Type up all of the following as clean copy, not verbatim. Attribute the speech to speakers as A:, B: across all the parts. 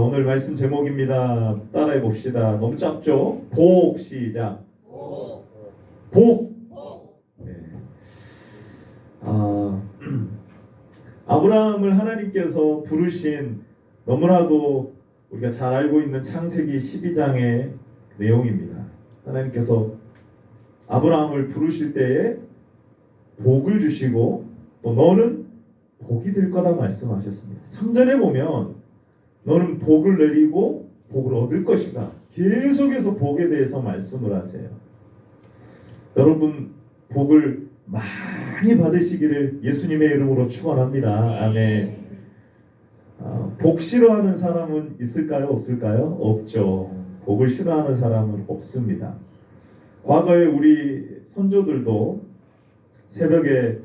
A: 오늘 말씀 제목입니다. 따라해 봅시다. 너무 짧죠? 복. 시작. 복. 네. 아브라함을 하나님께서 부르신 너무나도 우리가 잘 알고 있는 창세기 12장의 내용입니다. 하나님께서 아브라함을 부르실 때에 복을 주시고 또 너는 복이 될 거다 말씀하셨습니다. 3절에 보면 너는 복을 내리고 복을 얻을 것이다. 계속해서 복에 대해서 말씀을 하세요. 여러분 복을 많이 받으시기를 예수님의 이름으로 축원합니다. 아멘. 복 싫어하는 사람은 있을까요? 없을까요? 없죠. 복을 싫어하는 사람은 없습니다. 과거에 우리 선조들도 새벽에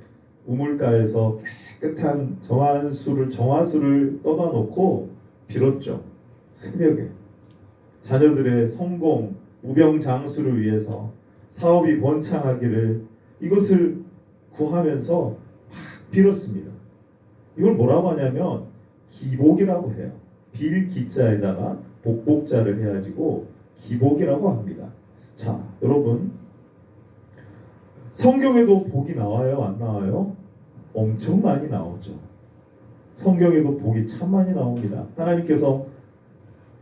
A: 우물가에서 깨끗한 정화수를 떠다 놓고 빌었죠. 새벽에 자녀들의 성공, 우병장수를 위해서 사업이 번창하기를 이것을 구하면서 막 빌었습니다. 이걸 뭐라고 하냐면 기복이라고 해요. 빌 기자에다가 복복자를 해가지고 기복이라고 합니다. 자, 여러분 성경에도 복이 나와요? 안 나와요? 엄청 많이 나오죠. 성경에도 복이 참 많이 나옵니다. 하나님께서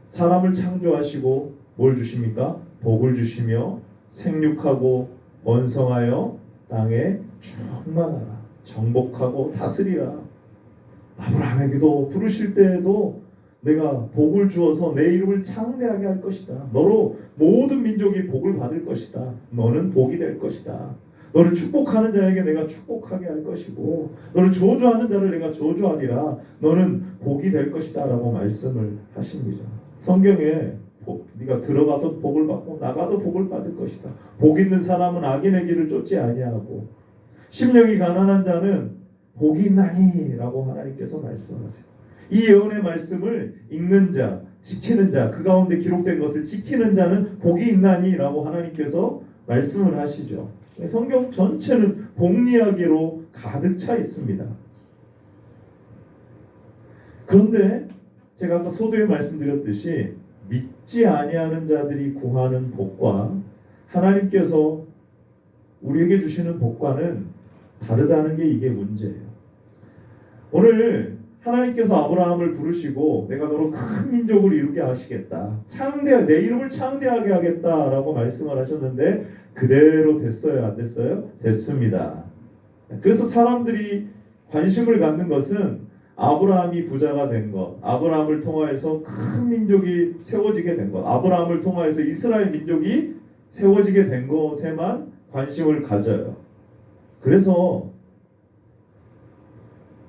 A: 사람을 창조하시고 뭘 주십니까? 복을 주시며 생육하고 번성하여 땅에 충만하라. 정복하고 다스리라. 아브라함에게도 부르실 때에도 내가 복을 주어서 내 이름을 창대하게 할 것이다. 너로 모든 민족이 복을 받을 것이다. 너는 복이 될 것이다. 너를 축복하는 자에게 내가 축복하게 할 것이고 너를 저주하는 자를 내가 저주하리라. 너는 복이 될 것이다 라고 말씀을 하십니다. 성경에 네가 들어가도 복을 받고 나가도 복을 받을 것이다. 복 있는 사람은 악인의 길을 쫓지 아니하고 심령이 가난한 자는 복이 있나니 라고 하나님께서 말씀하세요. 이 예언의 말씀을 읽는 자, 지키는 자, 그 가운데 기록된 것을 지키는 자는 복이 있나니 라고 하나님께서 말씀을 하시죠. 성경 전체는 복 이야기로 가득 차 있습니다. 그런데 제가 아까 서두에 말씀드렸듯이 믿지 아니하는 자들이 구하는 복과 하나님께서 우리에게 주시는 복과는 다르다는 게 이게 문제예요. 오늘 하나님께서 아브라함을 부르시고 내가 너로 큰 민족을 이루게 하시겠다. 내 이름을 창대하게 하겠다라고 말씀을 하셨는데 그대로 됐어요? 안 됐어요? 됐습니다. 그래서 사람들이 관심을 갖는 것은 아브라함이 부자가 된 것, 아브라함을 통하여서 큰 민족이 세워지게 된 것, 아브라함을 통하여서 이스라엘 민족이 세워지게 된 것에만 관심을 가져요. 그래서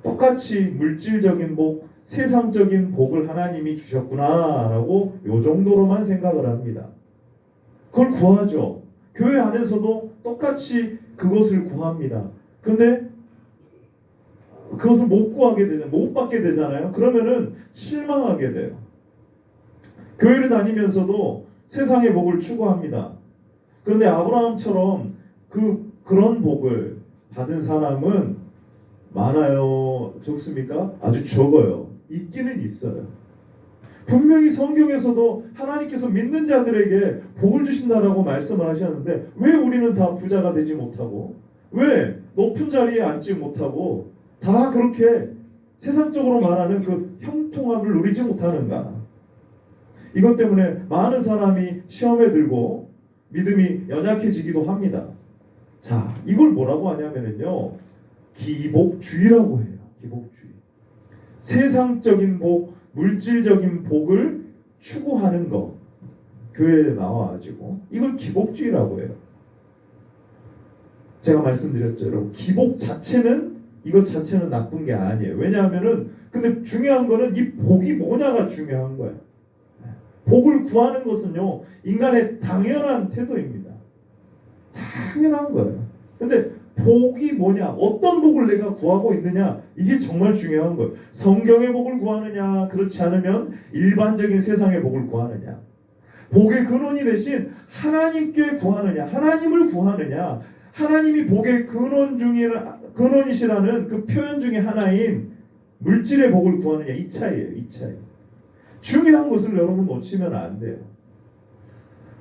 A: 똑같이 물질적인 복, 세상적인 복을 하나님이 주셨구나라고 요 정도로만 생각을 합니다. 그걸 구하죠. 교회 안에서도 똑같이 그것을 구합니다. 그런데 그것을 못 받게 되잖아요. 그러면은 실망하게 돼요. 교회를 다니면서도 세상의 복을 추구합니다. 그런데 아브라함처럼 그런 복을 받은 사람은 많아요? 적습니까? 아주 적어요. 있기는 있어요. 분명히 성경에서도 하나님께서 믿는 자들에게 복을 주신다라고 말씀을 하셨는데 왜 우리는 다 부자가 되지 못하고 왜 높은 자리에 앉지 못하고 다 그렇게 세상적으로 말하는 그 형통함을 누리지 못하는가? 이것 때문에 많은 사람이 시험에 들고 믿음이 연약해지기도 합니다. 자, 이걸 뭐라고 하냐면요, 기복주의라고 해요. 기복주의. 세상적인 복, 물질적인 복을 추구하는 것. 교회에 나와가지고 이걸 기복주의라고 해요. 제가 말씀드렸죠, 여러분. 기복 자체는 이것 자체는 나쁜 게 아니에요. 왜냐하면은 근데 중요한 거는 이 복이 뭐냐가 중요한 거예요. 복을 구하는 것은요, 인간의 당연한 태도입니다. 당연한 거예요. 근데 복이 뭐냐, 어떤 복을 내가 구하고 있느냐, 이게 정말 중요한 거예요. 성경의 복을 구하느냐, 그렇지 않으면 일반적인 세상의 복을 구하느냐, 복의 근원이 되신 하나님께 구하느냐, 하나님을 구하느냐, 하나님이 복의 근원이시라는 그 표현 중에 하나인 물질의 복을 구하느냐, 이 차이예요. 이 차이. 중요한 것을 여러분 놓치면 안 돼요.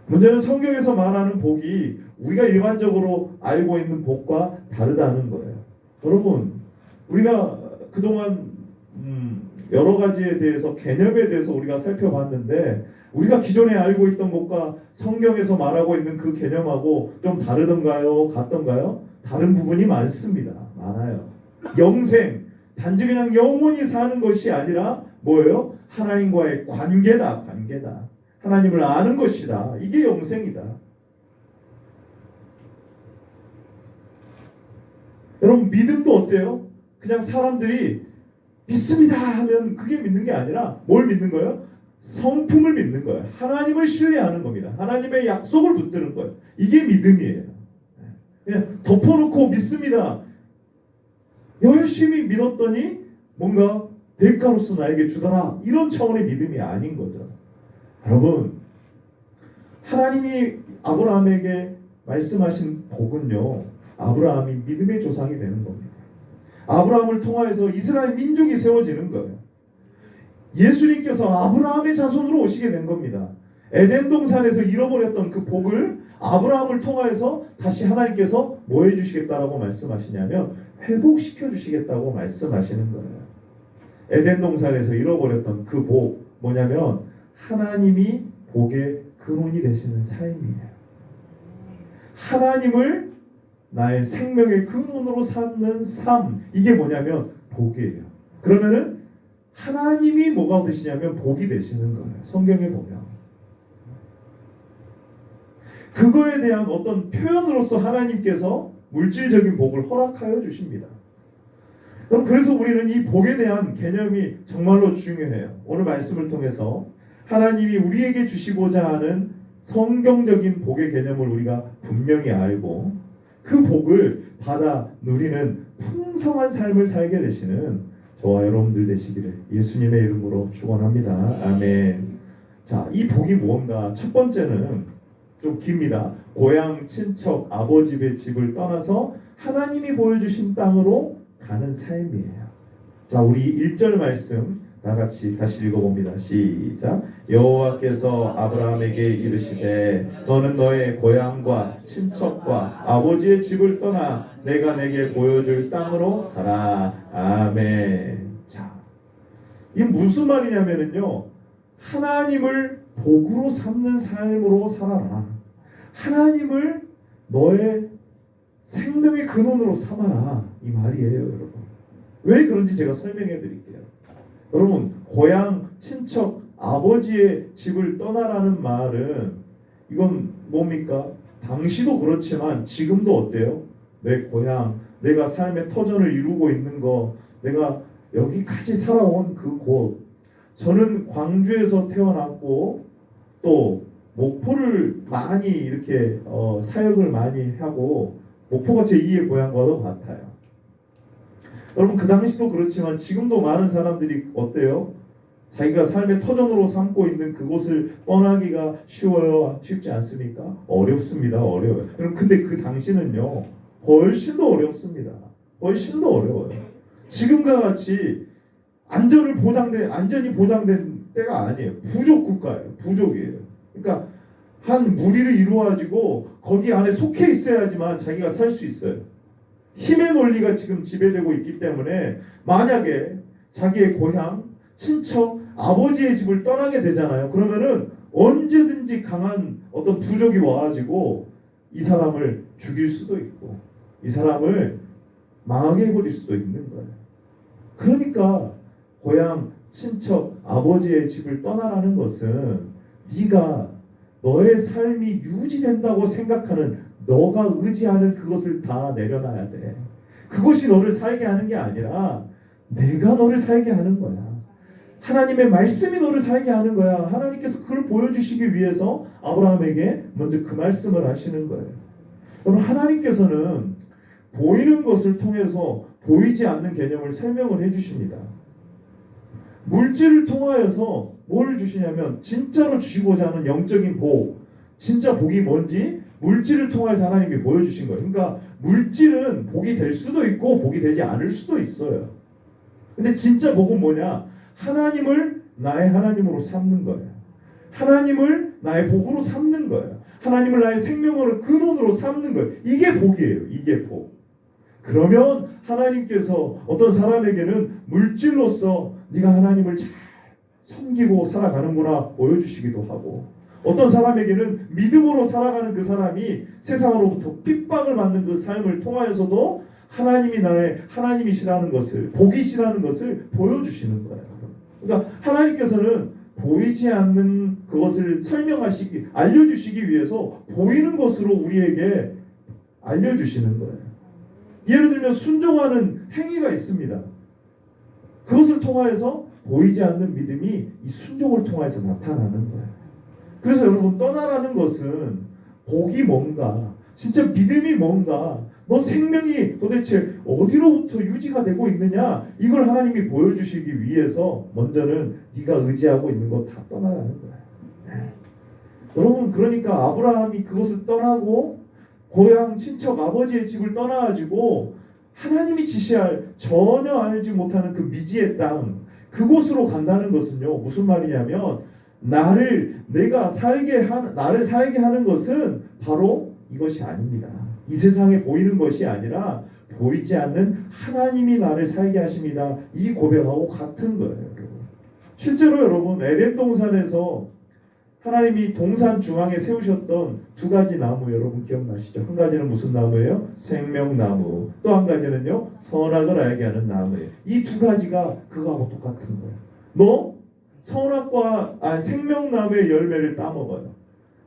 A: 문제는 성경에서 말하는 복이 우리가 일반적으로 알고 있는 복과 다르다는 거예요. 여러분, 우리가 그동안 여러 가지에 대해서, 개념에 대해서 우리가 살펴봤는데, 우리가 기존에 알고 있던 것과 성경에서 말하고 있는 그 개념하고 좀 다르던가요? 같던가요? 다른 부분이 많습니다. 많아요. 영생, 단지 그냥 영원히 사는 것이 아니라 뭐예요? 하나님과의 관계다. 관계다. 하나님을 아는 것이다. 이게 영생이다. 여러분, 믿음도 어때요? 그냥 사람들이 믿습니다 하면 그게 믿는 게 아니라 뭘 믿는 거예요? 성품을 믿는 거예요. 하나님을 신뢰하는 겁니다. 하나님의 약속을 붙드는 거예요. 이게 믿음이에요. 그냥 덮어놓고 믿습니다. 열심히 믿었더니 뭔가 대가로서 나에게 주더라. 이런 차원의 믿음이 아닌 거죠. 여러분, 하나님이 아브라함에게 말씀하신 복은요, 아브라함이 믿음의 조상이 되는 겁니다. 아브라함을 통하여서 이스라엘 민족이 세워지는 거예요. 예수님께서 아브라함의 자손으로 오시게 된 겁니다. 에덴 동산에서 잃어버렸던 그 복을 아브라함을 통하여서 다시 하나님께서 뭐 해주시겠다라고 말씀하시냐면 회복시켜 주시겠다고 말씀하시는 거예요. 에덴 동산에서 잃어버렸던 그 복, 뭐냐면 하나님이 복의 근원이 되시는 삶이에요. 하나님을 나의 생명의 근원으로 삼는 삶, 이게 뭐냐면 복이에요. 그러면은 하나님이 뭐가 되시냐면 복이 되시는 거예요. 성경에 보면 그거에 대한 어떤 표현으로서 하나님께서 물질적인 복을 허락하여 주십니다. 그래서 우리는 이 복에 대한 개념이 정말로 중요해요. 오늘 말씀을 통해서 하나님이 우리에게 주시고자 하는 성경적인 복의 개념을 우리가 분명히 알고 그 복을 받아 누리는 풍성한 삶을 살게 되시는 저와 여러분들 되시기를 예수님의 이름으로 축원합니다. 아멘. 자, 이 복이 무언가? 첫 번째는 좀 깁니다. 고향, 친척, 아버지의 집을 떠나서 하나님이 보여주신 땅으로 가는 삶이에요. 자, 우리 1절 말씀 다 같이 다시 읽어봅니다. 시작. 여호와께서 아브라함에게 이르시되 너는 너의 고향과 친척과 아버지의 집을 떠나 내가 내게 보여줄 땅으로 가라. 아멘. 자, 이게 무슨 말이냐면요, 하나님을 복으로 삼는 삶으로 살아라. 하나님을 너의 생명의 근원으로 삼아라. 이 말이에요, 여러분. 왜 그런지 제가 설명해 드릴게요. 여러분, 고향, 친척, 아버지의 집을 떠나라는 말은 이건 뭡니까? 당시도 그렇지만 지금도 어때요? 내 고향, 내가 삶의 터전을 이루고 있는 거, 내가 여기까지 살아온 그 곳. 저는 광주에서 태어났고 또 목포를 많이 이렇게 사역을 많이 하고 목포가 제 2의 고향과도 같아요. 여러분, 그 당시도 그렇지만 지금도 많은 사람들이 어때요? 자기가 삶의 터전으로 삼고 있는 그곳을 떠나기가 쉬워요? 쉽지 않습니까? 어렵습니다. 어려워요. 여러분, 근데 그 당시는요, 훨씬 더 어렵습니다. 훨씬 더 어려워요. 지금과 같이 안전이 보장된 때가 아니에요. 부족 국가예요. 부족이에요. 그러니까 한 무리를 이루어가지고 거기 안에 속해 있어야지만 자기가 살 수 있어요. 힘의 논리가 지금 지배되고 있기 때문에 만약에 자기의 고향, 친척, 아버지의 집을 떠나게 되잖아요. 그러면은 언제든지 강한 어떤 부족이 와가지고 이 사람을 죽일 수도 있고 이 사람을 망하게 해버릴 수도 있는 거예요. 그러니까 고향, 친척, 아버지의 집을 떠나라는 것은 네가 너의 삶이 유지된다고 생각하는 너가 의지하는 그것을 다 내려놔야 돼. 그것이 너를 살게 하는 게 아니라 내가 너를 살게 하는 거야. 하나님의 말씀이 너를 살게 하는 거야. 하나님께서 그걸 보여주시기 위해서 아브라함에게 먼저 그 말씀을 하시는 거예요. 여러분, 하나님께서는 보이는 것을 통해서 보이지 않는 개념을 설명을 해주십니다. 물질을 통하여서 뭘 주시냐면 진짜로 주시고자 하는 영적인 복, 진짜 복이 뭔지 물질을 통해서 하나님이 보여주신 거예요. 그러니까 물질은 복이 될 수도 있고 복이 되지 않을 수도 있어요. 근데 진짜 복은 뭐냐? 하나님을 나의 하나님으로 삼는 거예요. 하나님을 나의 복으로 삼는 거예요. 하나님을 나의 생명으로 근원으로 삼는 거예요. 이게 복이에요. 이게 복. 그러면 하나님께서 어떤 사람에게는 물질로서 네가 하나님을 잘 섬기고 살아가는구나 보여주시기도 하고, 어떤 사람에게는 믿음으로 살아가는 그 사람이 세상으로부터 핍박을 받는 그 삶을 통하여서도 하나님이 나의 하나님이시라는 것을, 복이시라는 것을 보여주시는 거예요. 그러니까 하나님께서는 보이지 않는 그것을 설명하시기, 알려주시기 위해서 보이는 것으로 우리에게 알려주시는 거예요. 예를 들면 순종하는 행위가 있습니다. 그것을 통하여서 보이지 않는 믿음이 이 순종을 통해서 나타나는 거예요. 그래서 여러분, 떠나라는 것은 복이 뭔가, 진짜 믿음이 뭔가, 너 생명이 도대체 어디로부터 유지가 되고 있느냐, 이걸 하나님이 보여주시기 위해서 먼저는 네가 의지하고 있는 거 다 떠나라는 거예요. 네. 여러분, 그러니까 아브라함이 그것을 떠나고 고향 친척 아버지의 집을 떠나가지고 하나님이 지시할 전혀 알지 못하는 그 미지의 땅, 그곳으로 간다는 것은요, 무슨 말이냐면 나를 살게 하는 것은 바로 이것이 아닙니다. 이 세상에 보이는 것이 아니라 보이지 않는 하나님이 나를 살게 하십니다. 이 고백하고 같은 거예요, 여러분. 실제로 여러분, 에덴 동산에서 하나님이 동산 중앙에 세우셨던 두 가지 나무 여러분 기억나시죠? 한 가지는 무슨 나무예요? 생명나무. 또 한 가지는요, 선악을 알게 하는 나무예요. 이 두 가지가 그거하고 똑같은 거예요. 너 생명나무의 열매를 따먹어요.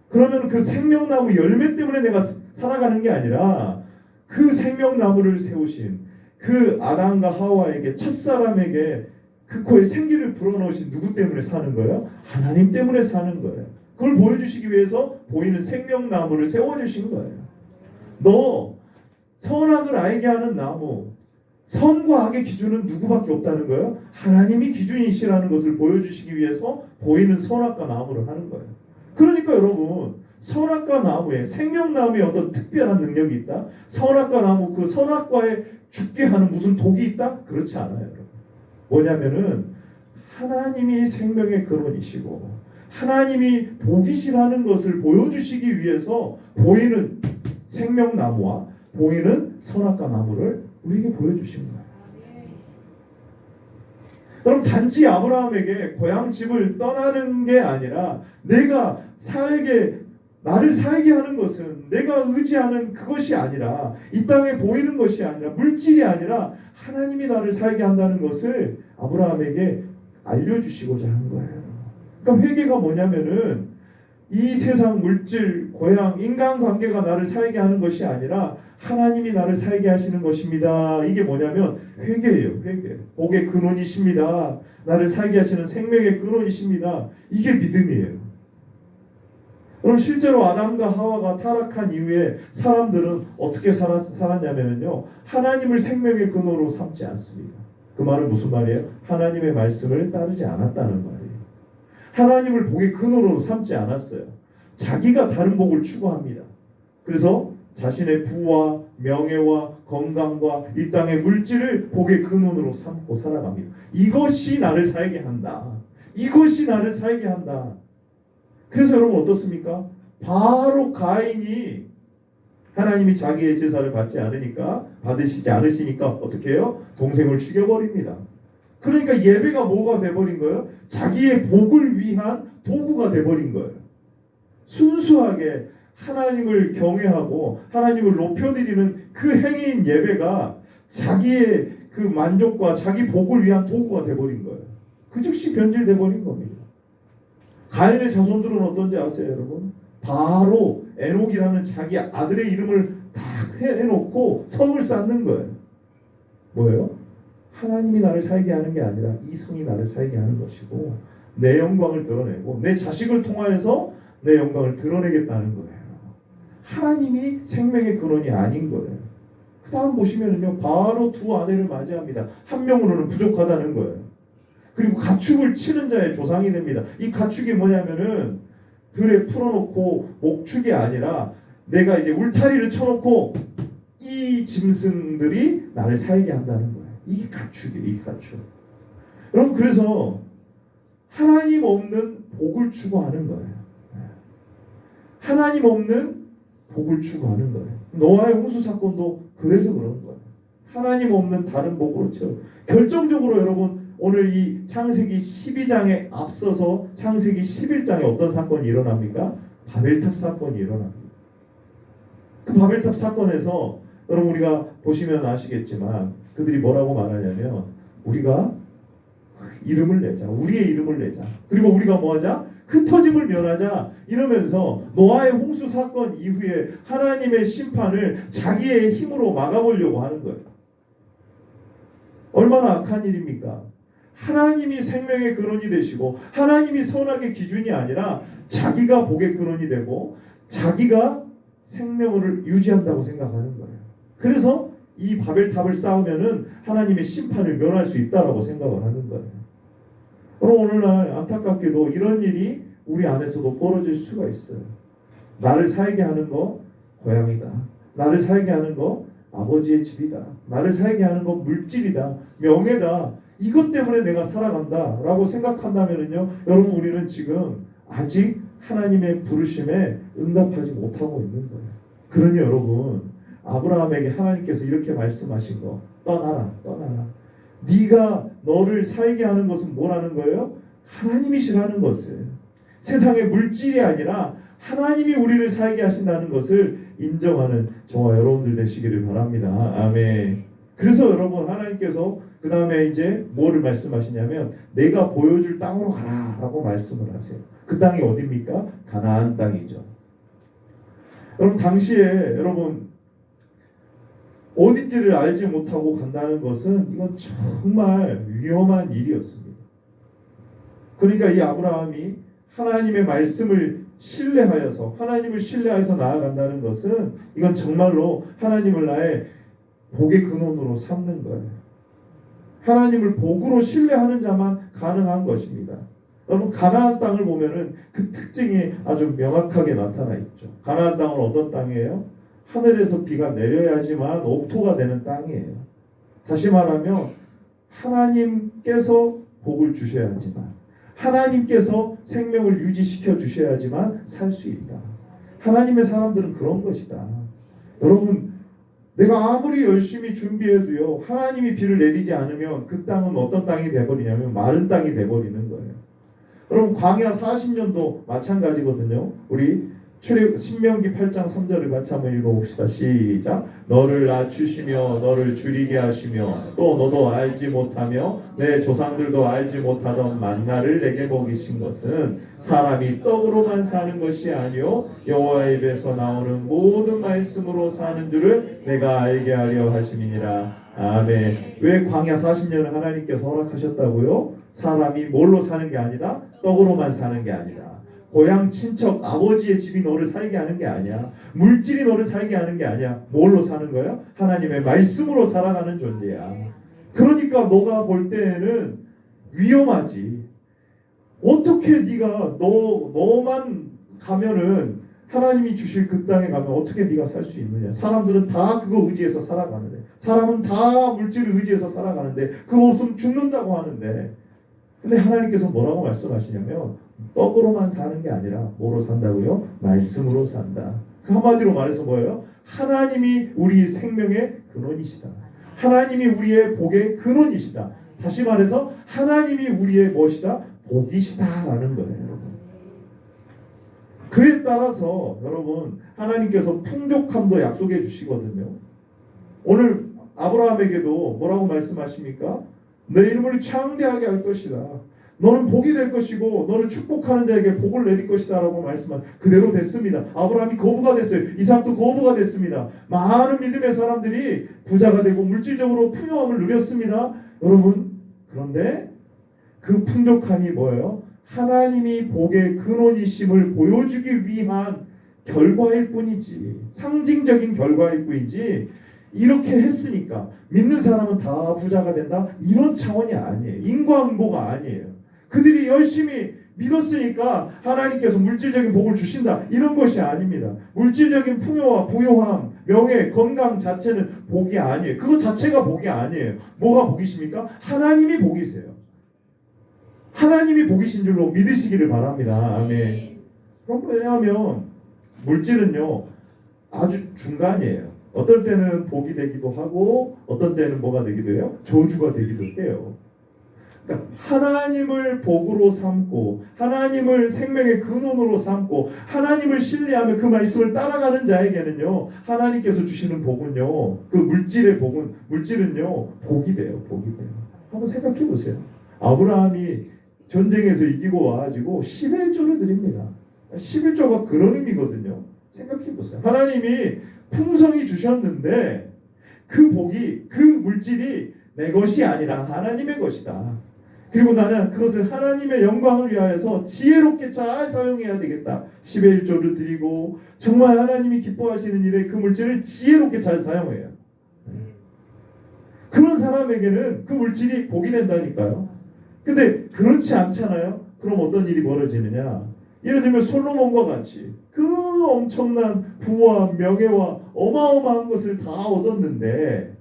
A: 그러면 그 생명나무 열매 때문에 내가 살아가는 게 아니라 그 생명나무를 세우신 그 아담과 하와에게, 첫사람에게 그 코에 생기를 불어넣으신 누구 때문에 사는 거예요? 하나님 때문에 사는 거예요. 그걸 보여주시기 위해서 보이는 생명나무를 세워주신 거예요. 너 선악을 알게 하는 나무, 선과 악의 기준은 누구밖에 없다는 거예요? 하나님이 기준이시라는 것을 보여주시기 위해서 보이는 선악과 나무를 하는 거예요. 그러니까 여러분, 선악과 나무에, 생명나무에 어떤 특별한 능력이 있다? 선악과 나무, 그 선악과에 죽게 하는 무슨 독이 있다? 그렇지 않아요, 여러분. 뭐냐면은 하나님이 생명의 근원이시고 하나님이 복이시라는 것을 보여주시기 위해서 보이는 생명나무와 보이는 선악과 나무를 우리에게 보여주신 거예요. 그럼 단지 아브라함에게 고향 집을 떠나는 게 아니라 나를 살게 하는 것은 내가 의지하는 그것이 아니라, 이 땅에 보이는 것이 아니라, 물질이 아니라 하나님이 나를 살게 한다는 것을 아브라함에게 알려주시고자 한 거예요. 그러니까 회개가 뭐냐면은 이 세상 물질, 고향, 인간관계가 나를 살게 하는 것이 아니라 하나님이 나를 살게 하시는 것입니다. 이게 뭐냐면 회개예요. 회개. 복의 근원이십니다. 나를 살게 하시는 생명의 근원이십니다. 이게 믿음이에요. 그럼 실제로 아담과 하와가 타락한 이후에 사람들은 어떻게 살았냐면요, 하나님을 생명의 근원으로 삼지 않습니다. 그 말은 무슨 말이에요? 하나님의 말씀을 따르지 않았다는 말이에요. 하나님을 복의 근원으로 삼지 않았어요. 자기가 다른 복을 추구합니다. 그래서 자신의 부와 명예와 건강과 이 땅의 물질을 복의 근원으로 삼고 살아갑니다. 이것이 나를 살게 한다. 이것이 나를 살게 한다. 그래서 여러분 어떻습니까? 바로 가인이 하나님이 자기의 제사를 받으시지 않으시니까 어떻게 해요? 동생을 죽여버립니다. 그러니까 예배가 뭐가 돼버린 거예요? 자기의 복을 위한 도구가 돼버린 거예요. 순수하게 하나님을 경외하고 하나님을 높여드리는 그 행위인 예배가 자기의 그 만족과 자기 복을 위한 도구가 돼버린 거예요. 그 즉시 변질돼버린 겁니다. 가인의 자손들은 어떤지 아세요, 여러분? 바로 에녹이라는 자기 아들의 이름을 다 해놓고 성을 쌓는 거예요. 뭐예요? 하나님이 나를 살게 하는 게 아니라 이 성이 나를 살게 하는 것이고, 내 영광을 드러내고 내 자식을 통하여서 내 영광을 드러내겠다는 거예요. 하나님이 생명의 근원이 아닌 거예요. 그 다음 보시면은요, 바로 두 아내를 맞이합니다. 한 명으로는 부족하다는 거예요. 그리고 가축을 치는 자의 조상이 됩니다. 이 가축이 뭐냐면은 들에 풀어놓고 목축이 아니라 내가 이제 울타리를 쳐놓고 이 짐승들이 나를 살게 한다는 거예요. 이게 가축이에요. 이게 가축. 여러분, 그래서 하나님 없는 복을 추구하는 거예요. 하나님 없는 복을 추구하는 거예요. 노아의 홍수 사건도 그래서 그런 거예요. 하나님 없는 다른 복으로 채워. 결정적으로 여러분 오늘 이 창세기 12장에 앞서서 창세기 11장에 어떤 사건이 일어납니까? 바벨탑 사건이 일어납니다. 그 바벨탑 사건에서 여러분 우리가 보시면 아시겠지만 그들이 뭐라고 말하냐면 우리가 이름을 내자. 우리의 이름을 내자. 그리고 우리가 뭐하자? 흩어짐을 면하자. 이러면서 노아의 홍수 사건 이후에 하나님의 심판을 자기의 힘으로 막아보려고 하는 거예요. 얼마나 악한 일입니까? 하나님이 생명의 근원이 되시고 하나님이 선악의 기준이 아니라 자기가 복의 근원이 되고 자기가 생명을 유지한다고 생각하는 거예요. 그래서 이 바벨탑을 쌓으면은 하나님의 심판을 면할 수 있다라고 생각을 하는 거예요. 그럼 오늘날 안타깝게도 이런 일이 우리 안에서도 벌어질 수가 있어요. 나를 살게 하는 거 고향이다. 나를 살게 하는 거 아버지의 집이다. 나를 살게 하는 건 물질이다. 명예다. 이것 때문에 내가 살아간다 라고 생각한다면요, 여러분 우리는 지금 아직 하나님의 부르심에 응답하지 못하고 있는 거예요. 그러니 여러분 아브라함에게 하나님께서 이렇게 말씀하신 거, 떠나라. 네가 너를 살게 하는 것은 뭐라는 거예요? 하나님이시라는 것을. 세상의 물질이 아니라 하나님이 우리를 살게 하신다는 것을 인정하는 저와 여러분들 되시기를 바랍니다. 아멘. 그래서 여러분 하나님께서 그 다음에 이제 뭐를 말씀하시냐면 내가 보여줄 땅으로 가라 라고 말씀을 하세요. 그 땅이 어디입니까? 가나안 땅이죠. 여러분 당시에 여러분 어딘지를 알지 못하고 간다는 것은 이건 정말 위험한 일이었습니다. 그러니까 이 아브라함이 하나님의 말씀을 신뢰하여서 하나님을 신뢰해서 나아간다는 것은 이건 정말로 하나님을 나의 복의 근원으로 삼는 거예요. 하나님을 복으로 신뢰하는 자만 가능한 것입니다. 여러분 가나안 땅을 보면은 그 특징이 아주 명확하게 나타나 있죠. 가나안 땅은 어떤 땅이에요? 하늘에서 비가 내려야지만 옥토가 되는 땅이에요. 다시 말하면 하나님께서 복을 주셔야지만, 하나님께서 생명을 유지시켜 주셔야지만 살 수 있다. 하나님의 사람들은 그런 것이다. 여러분 내가 아무리 열심히 준비해도요, 하나님이 비를 내리지 않으면 그 땅은 어떤 땅이 돼버리냐면 마른 땅이 돼버리는 거예요. 여러분 광야 40년도 마찬가지거든요. 우리 신명기 8장 3절을 같이 한번 읽어봅시다. 시작. 너를 낮추시며 너를 줄이게 하시며 또 너도 알지 못하며 내 조상들도 알지 못하던 만나를 내게 먹이신 것은 사람이 떡으로만 사는 것이 아니요 여호와의 입에서 나오는 모든 말씀으로 사는 줄을 내가 알게 하려 하심이니라. 아멘. 왜 광야 40년을 하나님께서 허락하셨다고요? 사람이 뭘로 사는 게 아니다? 떡으로만 사는 게 아니다. 고향 친척 아버지의 집이 너를 살게 하는 게 아니야. 물질이 너를 살게 하는 게 아니야. 뭘로 사는 거야? 하나님의 말씀으로 살아가는 존재야. 그러니까 너가 볼 때에는 위험하지. 어떻게 네가 너만 가면은 하나님이 주실 그 땅에 가면 어떻게 네가 살 수 있느냐. 사람들은 다 그거 의지해서 살아가는데, 사람은 다 물질을 의지해서 살아가는데 그거 없으면 죽는다고 하는데, 근데 하나님께서 뭐라고 말씀하시냐면 떡으로만 사는 게 아니라 뭐로 산다고요? 말씀으로 산다. 그 한마디로 말해서 뭐예요? 하나님이 우리 생명의 근원이시다. 하나님이 우리의 복의 근원이시다. 다시 말해서 하나님이 우리의 무엇이다? 복이시다라는 거예요, 여러분. 그에 따라서 여러분 하나님께서 풍족함도 약속해 주시거든요. 오늘 아브라함에게도 뭐라고 말씀하십니까? 내 이름을 창대하게 할 것이다. 너는 복이 될 것이고 너를 축복하는 자에게 복을 내릴 것이다 라고 말씀한 그대로 됐습니다. 아브라함이 거부가 됐어요. 이삭도 거부가 됐습니다. 많은 믿음의 사람들이 부자가 되고 물질적으로 풍요함을 누렸습니다. 여러분 그런데 그 풍족함이 뭐예요? 하나님이 복의 근원이심을 보여주기 위한 결과일 뿐이지, 상징적인 결과일 뿐이지, 이렇게 했으니까 믿는 사람은 다 부자가 된다 이런 차원이 아니에요. 인과응보가 아니에요. 그들이 열심히 믿었으니까 하나님께서 물질적인 복을 주신다 이런 것이 아닙니다. 물질적인 풍요와 부요함, 명예, 건강 자체는 복이 아니에요. 그것 자체가 복이 아니에요. 뭐가 복이십니까? 하나님이 복이세요. 하나님이 복이신 줄로 믿으시기를 바랍니다. 아멘. 그럼 왜냐하면 물질은요 아주 중간이에요. 어떨 때는 복이 되기도 하고 어떤 때는 뭐가 되기도 해요? 저주가 되기도 해요. 그러니까 하나님을 복으로 삼고 하나님을 생명의 근원으로 삼고 하나님을 신뢰하며 그 말씀을 따라가는 자에게는요 하나님께서 주시는 복은요 그 물질의 복은 물질은요 복이 돼요. 복이 돼요. 한번 생각해 보세요. 아브라함이 전쟁에서 이기고 와가지고 11조를 드립니다. 11조가 그런 의미거든요. 생각해 보세요. 하나님이 풍성히 주셨는데 그 복이 그 물질이 내 것이 아니라 하나님의 것이다. 그리고 나는 그것을 하나님의 영광을 위하여서 지혜롭게 잘 사용해야 되겠다. 11조를 드리고 정말 하나님이 기뻐하시는 일에 그 물질을 지혜롭게 잘 사용해요. 그런 사람에게는 그 물질이 복이 된다니까요. 근데 그렇지 않잖아요. 그럼 어떤 일이 벌어지느냐. 예를 들면 솔로몬과 같이 그 엄청난 부와 명예와 어마어마한 것을 다 얻었는데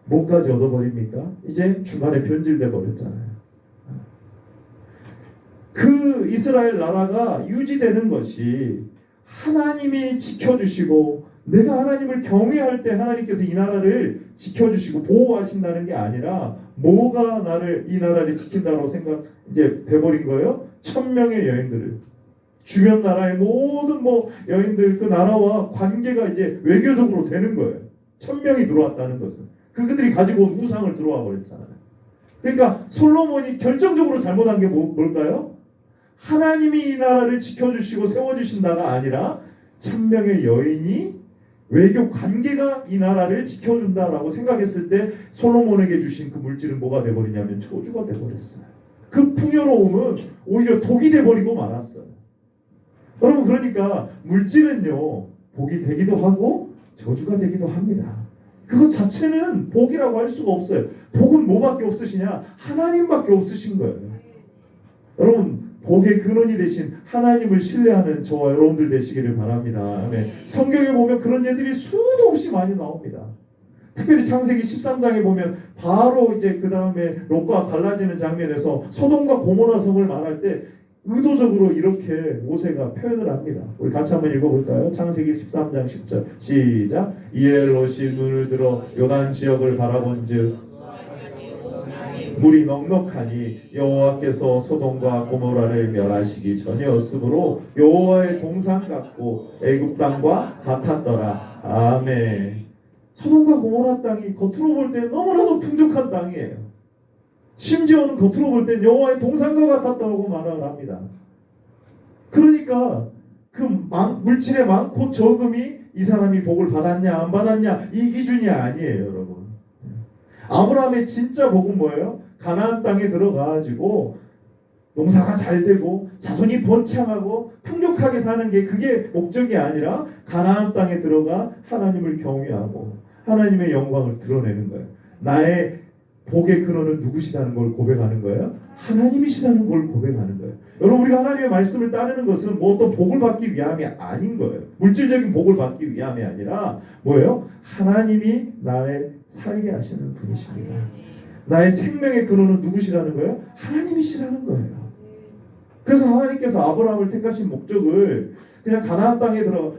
A: 뭐까지 얻어버립니까? 이제 중간에 변질돼 버렸잖아요. 그 이스라엘 나라가 유지되는 것이 하나님이 지켜주시고 내가 하나님을 경외할 때 하나님께서 이 나라를 지켜주시고 보호하신다는 게 아니라 뭐가 이 나라를 지킨다고 생각 이제 돼버린 거예요? 1000명의 여인들을 주변 나라의 모든 여인들 그 나라와 관계가 이제 외교적으로 되는 거예요. 1000명이 들어왔다는 것은 그들이 가지고 온 우상을 들어와 버렸잖아요. 그러니까 솔로몬이 결정적으로 잘못한 게 뭘까요? 하나님이 이 나라를 지켜주시고 세워주신다가 아니라 1000명의 여인이 외교 관계가 이 나라를 지켜준다라고 생각했을 때 솔로몬에게 주신 그 물질은 뭐가 돼버리냐면 저주가 돼버렸어요. 그 풍요로움은 오히려 독이 돼버리고 말았어요. 여러분 그러니까 물질은요 복이 되기도 하고 저주가 되기도 합니다. 그것 자체는 복이라고 할 수가 없어요. 복은 뭐밖에 없으시냐? 하나님밖에 없으신 거예요. 여러분 복의 근원이 되신 하나님을 신뢰하는 저와 여러분들 되시기를 바랍니다. 아멘. 성경에 보면 그런 예들이 수도 없이 많이 나옵니다. 특별히 창세기 13장에 보면 바로 이제 그 다음에 롯과 갈라지는 장면에서 소돔과 고모라 성을 말할 때 의도적으로 이렇게 모세가 표현을 합니다. 우리 같이 한번 읽어볼까요? 창세기 13장 10절 시작. 이에 롯이 눈을 들어 요단 지역을 바라본즉 물이 넉넉하니 여호와께서 소돔과 고모라를 멸하시기 전이었으므로 여호와의 동산 같고 애굽 땅과 같았더라. 아멘. 소돔과 고모라 땅이 겉으로 볼 때 너무나도 풍족한 땅이에요. 심지어는 겉으로 볼 때 여호와의 동산과 같았다고 말을 합니다. 그러니까 그 물질의 많고 적음이 이 사람이 복을 받았냐 안 받았냐 이 기준이 아니에요, 여러분. 아브라함의 진짜 복은 뭐예요? 가나안 땅에 들어가가지고 농사가 잘 되고 자손이 번창하고 풍족하게 사는 게 그게 목적이 아니라 가나안 땅에 들어가 하나님을 경외하고 하나님의 영광을 드러내는 거예요. 나의 복의 근원은 누구시다는 걸 고백하는 거예요? 하나님이시다는 걸 고백하는 거예요. 여러분 우리가 하나님의 말씀을 따르는 것은 뭐 어떤 복을 받기 위함이 아닌 거예요. 물질적인 복을 받기 위함이 아니라 뭐예요? 하나님이 나를 살게 하시는 분이십니다. 나의 생명의 근원은 누구시라는 거예요? 하나님이시라는 거예요. 그래서 하나님께서 아브라함을 택하신 목적을 그냥 가나안 땅에 들어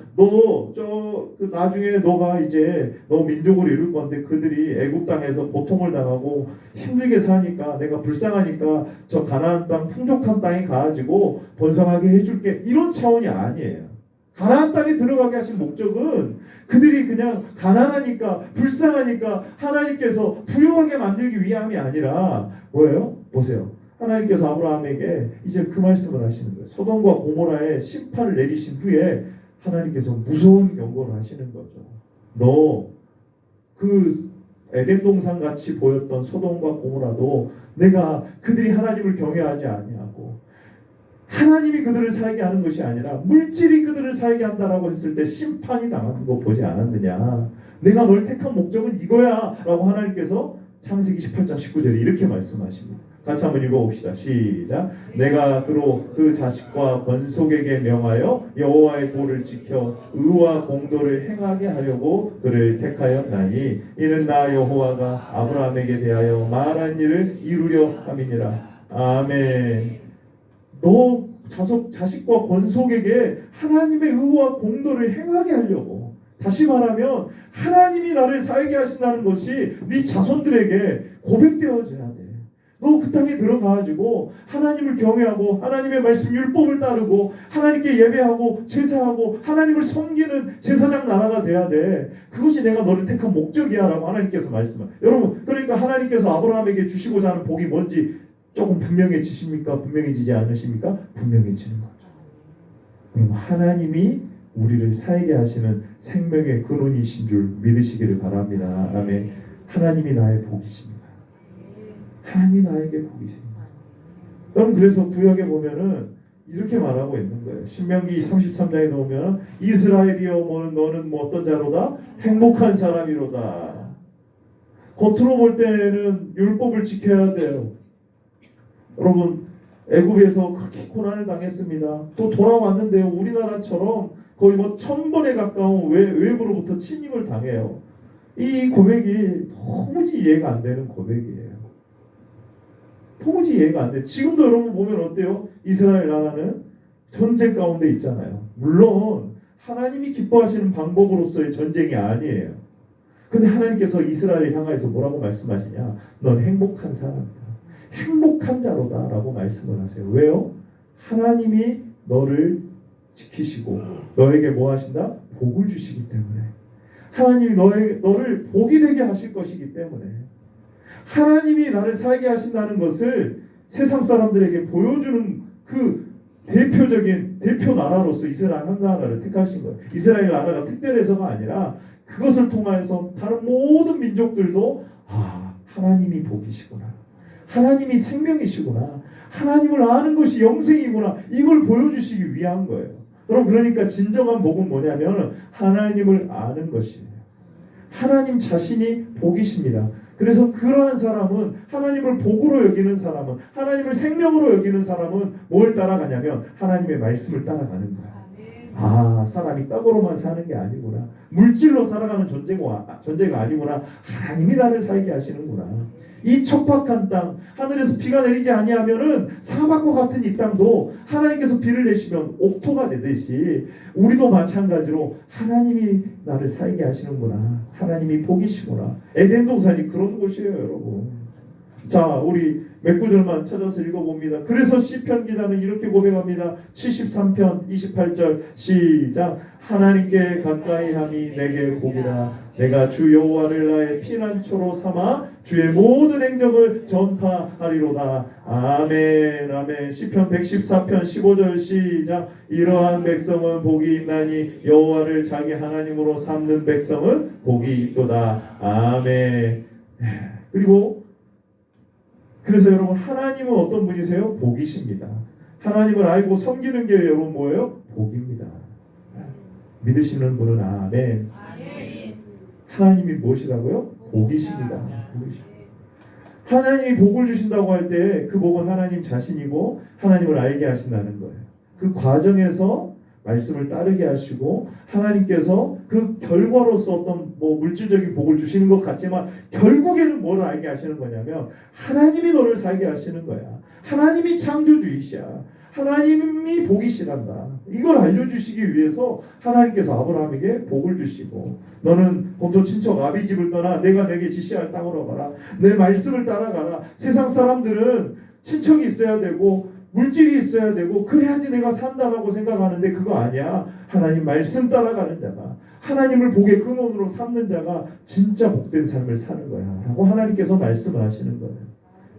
A: 나중에 너가 이제 너 민족을 이룰 건데 그들이 애굽 땅에서 고통을 당하고 힘들게 사니까 내가 불쌍하니까 저 가나안 땅 풍족한 땅에 가가지고 번성하게 해줄게 이런 차원이 아니에요. 가나안 땅에 들어가게 하신 목적은 그들이 그냥 가난하니까 불쌍하니까 하나님께서 부유하게 만들기 위함이 아니라 뭐예요? 보세요. 하나님께서 아브라함에게 이제 그 말씀을 하시는 거예요. 소돔과 고모라의 심판을 내리신 후에 하나님께서 무서운 경고를 하시는 거죠. 너 그 에덴 동산 같이 보였던 소돔과 고모라도 내가 그들이 하나님을 경외하지 아니하고 하나님이 그들을 살게 하는 것이 아니라 물질이 그들을 살게 한다라고 했을 때 심판이 당하는 거 보지 않았느냐. 내가 널 택한 목적은 이거야 라고 하나님께서 창세기 18장 19절에 이렇게 말씀하십니다. 같이 한번 읽어봅시다. 시작. 내가 그로 그 자식과 권속에게 명하여 여호와의 도를 지켜 의와 공도를 행하게 하려고 그를 택하였나니 이는 나 여호와가 아브라함에게 대하여 말한 일을 이루려 함이니라. 아멘. 너 자식과 권속에게 하나님의 의와 공도를 행하게 하려고. 다시 말하면 하나님이 나를 살게 하신다는 것이 네 자손들에게 고백되어져야 돼. 너 그 땅에 들어가가지고 하나님을 경외하고 하나님의 말씀 율법을 따르고 하나님께 예배하고 제사하고 하나님을 섬기는 제사장 나라가 돼야 돼. 그것이 내가 너를 택한 목적이야 라고 하나님께서 말씀을. 여러분, 그러니까 하나님께서 아브라함에게 주시고자 하는 복이 뭔지 조금 분명해지십니까? 분명해지지 않으십니까? 분명해지는 거죠. 그럼 하나님이 우리를 살게 하시는 생명의 근원이신 줄 믿으시기를 바랍니다. 아멘. 하나님이 나의 복이십니다. 하나님이 나에게 복이십니다. 여러분, 그래서 구약에 보면은 이렇게 말하고 있는 거예요. 신명기 33장에 보면 이스라엘이여 너는 뭐 어떤 자로다? 행복한 사람이로다. 겉으로 볼 때는 율법을 지켜야 돼요. 여러분, 애굽에서 그렇게 고난을 당했습니다. 또 돌아왔는데요, 우리나라처럼 거의 뭐 1000번에 가까운 외부로부터 침입을 당해요. 이 고백이 도무지 이해가 안 되는 고백이에요. 도무지 이해가 안 돼. 지금도 여러분 보면 어때요? 이스라엘 나라는 전쟁 가운데 있잖아요. 물론 하나님이 기뻐하시는 방법으로서의 전쟁이 아니에요. 근데 하나님께서 이스라엘을 향하여서 뭐라고 말씀하시냐? 넌 행복한 사람이다. 행복한 자로다 라고 말씀을 하세요. 왜요? 하나님이 너를 지키시고 너에게 뭐 하신다? 복을 주시기 때문에. 하나님이 너를 복이 되게 하실 것이기 때문에. 하나님이 나를 살게 하신다는 것을 세상 사람들에게 보여주는 그 대표적인 대표 나라로서 이스라엘 한 나라를 택하신 거예요. 이스라엘 나라가 특별해서가 아니라 그것을 통해서 다른 모든 민족들도 하나님이 복이시구나. 하나님이 생명이시구나. 하나님을 아는 것이 영생이구나. 이걸 보여주시기 위한 거예요. 여러분, 그러니까 진정한 복은 뭐냐면 하나님을 아는 것이에요. 하나님 자신이 복이십니다. 그래서 그러한 사람은, 하나님을 복으로 여기는 사람은, 하나님을 생명으로 여기는 사람은 뭘 따라가냐면 하나님의 말씀을 따라가는 거야. 사람이 떡으로만 사는 게 아니구나. 물질로 살아가는 존재가 아니구나. 하나님이 나를 살게 하시는구나. 이 척박한 땅, 하늘에서 비가 내리지 아니하면은 사막과 같은 이 땅도 하나님께서 비를 내시면 옥토가 되듯이 우리도 마찬가지로 하나님이 나를 살게 하시는구나. 하나님이 복이시구나. 에덴 동산이 그런 곳이에요, 여러분. 자, 우리 몇 구절만 찾아서 읽어봅니다. 그래서 시편 기자는 이렇게 고백합니다. 73편 28절 시작. 하나님께 가까이 함이 내게 복이라. 내가 주 여호와를 나의 피난처로 삼아 주의 모든 행적을 전파하리로다. 아멘. 아멘. 시편 114편 15절 시작. 이러한 백성은 복이 있나니 여호와를 자기 하나님으로 삼는 백성은 복이 있도다. 아멘. 그리고 그래서 여러분, 하나님은 어떤 분이세요? 복이십니다. 하나님을 알고 섬기는 게 여러분 뭐예요? 복입니다. 믿으시는 분은 아멘. 하나님이 무엇이라고요? 복이십니다. 하나님이 복을 주신다고 할 때 그 복은 하나님 자신이고 하나님을 알게 하신다는 거예요. 그 과정에서 말씀을 따르게 하시고 하나님께서 그 결과로서 어떤 물질적인 복을 주시는 것 같지만 결국에는 뭘 알게 하시는 거냐면 하나님이 너를 살게 하시는 거야. 하나님이 창조주이시야. 하나님이 복이시란다. 이걸 알려주시기 위해서 하나님께서 아브라함에게 복을 주시고, 너는 본토 친척 아비집을 떠나 내가 내게 지시할 땅으로 가라. 내 말씀을 따라가라. 세상 사람들은 친척이 있어야 되고 물질이 있어야 되고 그래야지 내가 산다라고 생각하는데 그거 아니야. 하나님 말씀 따라가는 자가, 하나님을 복의 근원으로 삼는 자가 진짜 복된 삶을 사는 거야 라고 하나님께서 말씀을 하시는 거예요.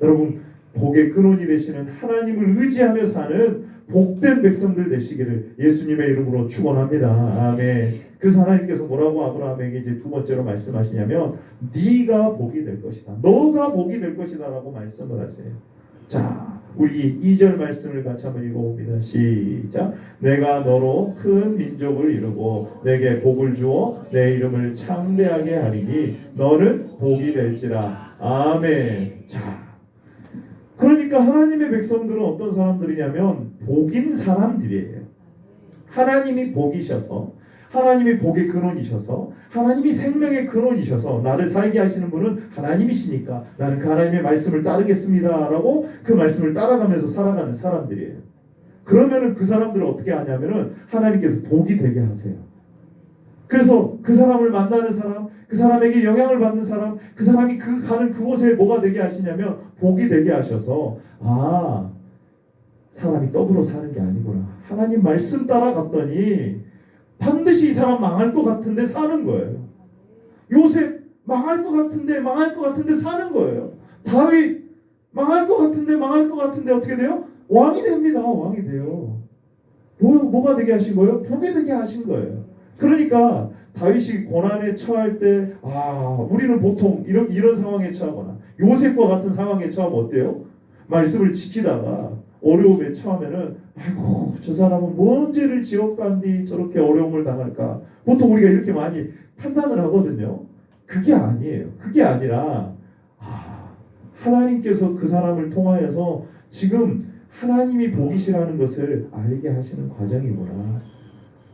A: 여러분, 복의 근원이 되시는 하나님을 의지하며 사는 복된 백성들 되시기를 예수님의 이름으로 축원합니다. 아멘. 그래서 하나님께서 뭐라고 아브라함에게 이제 두 번째로 말씀하시냐면 네가 복이 될 것이다. 너가 복이 될 것이다 라고 말씀을 하세요. 자, 우리 2절 말씀을 같이 한번 읽어봅니다. 시작. 내가 너로 큰 민족을 이루고 내게 복을 주어 내 이름을 창대하게 하리니 너는 복이 될지라. 아멘. 자, 그러니까 하나님의 백성들은 어떤 사람들이냐면 복인 사람들이에요. 하나님이 복이셔서 하나님이 복의 근원이셔서 하나님이 생명의 근원이셔서 나를 살게 하시는 분은 하나님이시니까 나는 그 하나님의 말씀을 따르겠습니다 라고 그 말씀을 따라가면서 살아가는 사람들이에요. 그러면은 그 사람들을 어떻게 하냐면은 하나님께서 복이 되게 하세요. 그래서 그 사람을 만나는 사람, 그 사람에게 영향을 받는 사람, 그 사람이 그 가는 그곳에 뭐가 되게 하시냐면 복이 되게 하셔서 사람이 떡으로 사는 게 아니구나. 하나님 말씀 따라갔더니 반드시 이 사람 망할 것 같은데 사는 거예요. 요셉 망할 것 같은데 사는 거예요. 다윗 망할 것 같은데 어떻게 돼요? 왕이 됩니다. 왕이 돼요. 뭐가 되게 하신 거예요? 복이 되게 하신 거예요. 그러니까 다윗이 고난에 처할 때 우리는 보통 이런 상황에 처하거나 요셉과 같은 상황에 처하면 어때요? 말씀을 지키다가 어려움에 처하면은 아이고 저 사람은 뭔 죄를 지었간디 저렇게 어려움을 당할까? 보통 우리가 이렇게 많이 판단을 하거든요. 그게 아니에요. 그게 아니라 하나님께서 그 사람을 통하여서 지금 하나님이 복이시라는 것을 알게 하시는 과정이구나.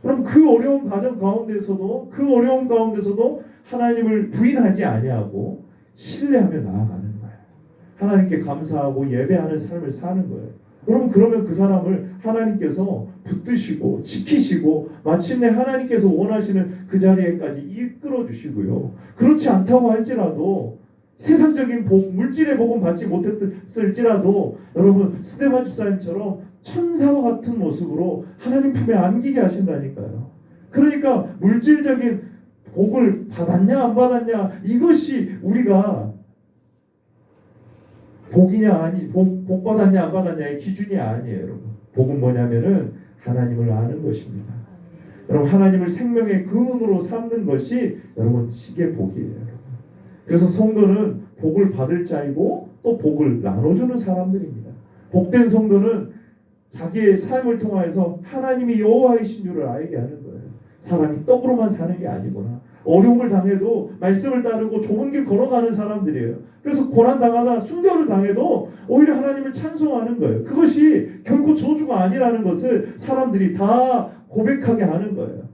A: 그럼 그 어려운 과정 가운데서도 하나님을 부인하지 아니하고 신뢰하며 나아가는 거예요. 하나님께 감사하고 예배하는 삶을 사는 거예요. 여러분 그러면 그 사람을 하나님께서 붙드시고 지키시고 마침내 하나님께서 원하시는 그 자리에까지 이끌어 주시고요. 그렇지 않다고 할지라도 세상적인 복, 물질의 복은 받지 못했을지라도 여러분 스데반 집사님처럼 천사와 같은 모습으로 하나님 품에 안기게 하신다니까요. 그러니까 물질적인 복을 받았냐 안 받았냐 이것이 우리가 복이냐 복 받았냐 안 받았냐의 기준이 아니에요. 여러분 복은 뭐냐면은 하나님을 아는 것입니다. 여러분 하나님을 생명의 근원으로 삼는 것이 여러분 이게 복이에요. 여러분. 그래서 성도는 복을 받을 자이고 또 복을 나눠주는 사람들입니다. 복된 성도는 자기의 삶을 통하여서 하나님이 여호와이신 줄을 알게 하는 거예요. 사람이 떡으로만 사는 게 아니구나. 어려움을 당해도 말씀을 따르고 좁은 길 걸어가는 사람들이에요. 그래서 고난당하다 순교를 당해도 오히려 하나님을 찬송하는 거예요. 그것이 결코 저주가 아니라는 것을 사람들이 다 고백하게 하는 거예요.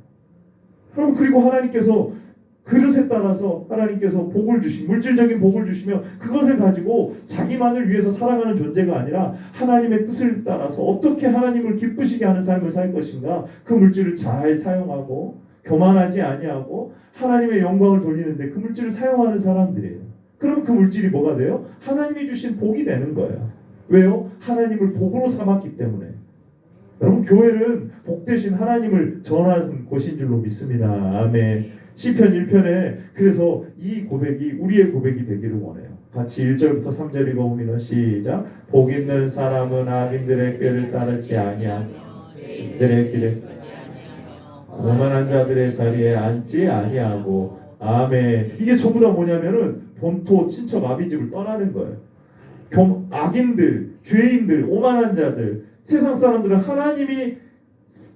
A: 그리고 하나님께서 그릇에 따라서 하나님께서 복을 물질적인 복을 주시며 그것을 가지고 자기만을 위해서 살아가는 존재가 아니라 하나님의 뜻을 따라서 어떻게 하나님을 기쁘시게 하는 삶을 살 것인가 그 물질을 잘 사용하고 교만하지 아니하고 하나님의 영광을 돌리는데 그 물질을 사용하는 사람들이에요. 그럼 그 물질이 뭐가 돼요? 하나님이 주신 복이 되는 거예요. 왜요? 하나님을 복으로 삼았기 때문에. 여러분 교회는 복 대신 하나님을 전하는 곳인 줄로 믿습니다. 아멘. 시편 1편에 그래서 이 고백이 우리의 고백이 되기를 원해요. 같이 1절부터 3절 읽어봅니다. 시작. 복 있는 사람은 악인들의 꾀를 따르지 아니하며 그들의 길에 오만한 자들의 자리에 앉지 아니하고. 아멘. 이게 전부 다 뭐냐면은 본토 친척 아비집을 떠나는 거예요. 악인들, 죄인들, 오만한 자들, 세상 사람들은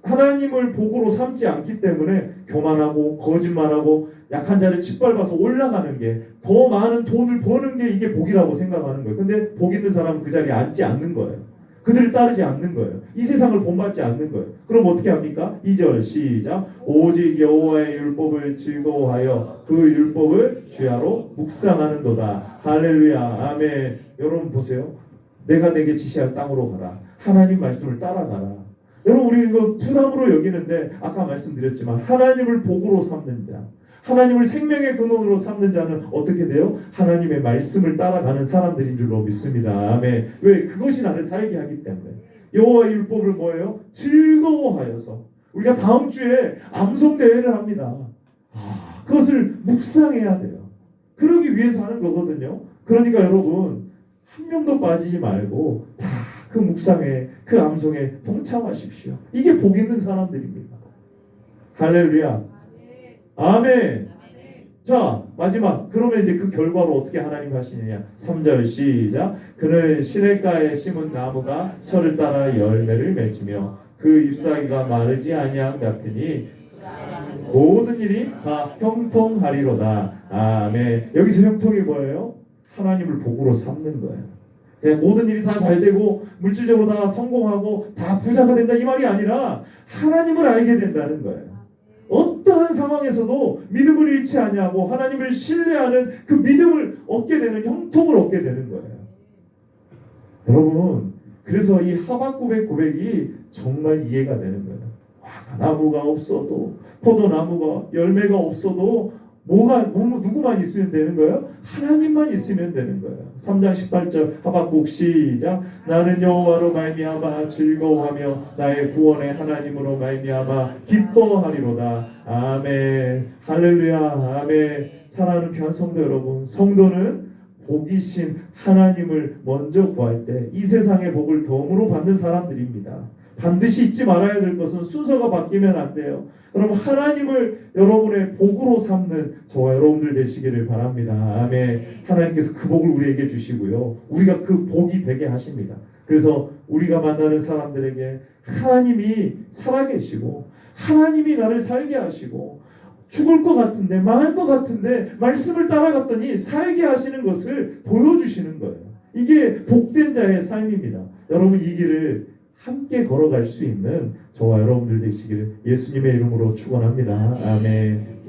A: 하나님을 복으로 삼지 않기 때문에 교만하고 거짓말하고 약한 자를 짓밟아서 올라가는 게 더 많은 돈을 버는 게 이게 복이라고 생각하는 거예요. 근데 복 있는 사람은 그 자리에 앉지 않는 거예요. 그들을 따르지 않는 거예요. 이 세상을 본받지 않는 거예요. 그럼 어떻게 합니까? 2절 시작. 오직 여호와의 율법을 즐거워하여 그 율법을 주야로 묵상하는도다. 할렐루야. 아멘. 여러분 보세요. 내가 내게 지시할 땅으로 가라. 하나님 말씀을 따라가라. 여러분 우리 이거 부담으로 여기는데 아까 말씀드렸지만 하나님을 복으로 삼는 자, 하나님을 생명의 근원으로 삼는 자는 어떻게 돼요? 하나님의 말씀을 따라가는 사람들인 줄로 믿습니다. 아멘. 왜? 그것이 나를 살게 하기 때문에. 여호와의 율법을 뭐예요? 즐거워하여서. 우리가 다음 주에 암송 대회를 합니다. 그것을 묵상해야 돼요. 그러기 위해서 하는 거거든요. 그러니까 여러분 한 명도 빠지지 말고 다 그 묵상에 그 암송에 동참하십시오. 이게 복 있는 사람들입니다. 할렐루야. 아멘. 자 마지막 그러면 이제 그 결과로 어떻게 하나님 하시느냐. 3절 시작. 그는 시냇가에 심은 나무가 철을 따라 열매를 맺으며 그 잎사귀가 마르지 아니함 같으니 모든 일이 다 형통하리로다. 아멘. 여기서 형통이 뭐예요? 하나님을 복으로 삼는 거예요. 모든 일이 다 잘 되고 물질적으로 다 성공하고 다 부자가 된다 이 말이 아니라 하나님을 알게 된다는 거예요. 어떤 어떠한 상황에서도 믿음을 잃지 아니하고 하나님을 신뢰하는 그 믿음을 얻게 되는 형통을 얻게 되는 거예요. 여러분, 그래서 이 하박국의 고백이 정말 이해가 되는 거예요. 나무가 없어도, 포도나무가 열매가 없어도 누구만 있으면 되는 거예요? 하나님만 있으면 되는 거예요. 3장 18절 하박국 시작. 나는 여호와로 말미암아 즐거워하며 나의 구원의 하나님으로 말미암아 기뻐하리로다. 아멘. 할렐루야. 아멘. 사랑하는 귀한 성도 여러분, 성도는 복이신 하나님을 먼저 구할 때 이 세상의 복을 덤으로 받는 사람들입니다. 반드시 잊지 말아야 될 것은 순서가 바뀌면 안 돼요. 여러분, 하나님을 여러분의 복으로 삼는 저와 여러분들 되시기를 바랍니다. 아멘. 하나님께서 그 복을 우리에게 주시고요, 우리가 그 복이 되게 하십니다. 그래서 우리가 만나는 사람들에게 하나님이 살아계시고 하나님이 나를 살게 하시고 죽을 것 같은데, 망할 것 같은데 말씀을 따라갔더니 살게 하시는 것을 보여주시는 거예요. 이게 복된 자의 삶입니다. 여러분, 이 길을 함께 걸어갈 수 있는 저와 여러분들 되시기를 예수님의 이름으로 축원합니다. 아멘.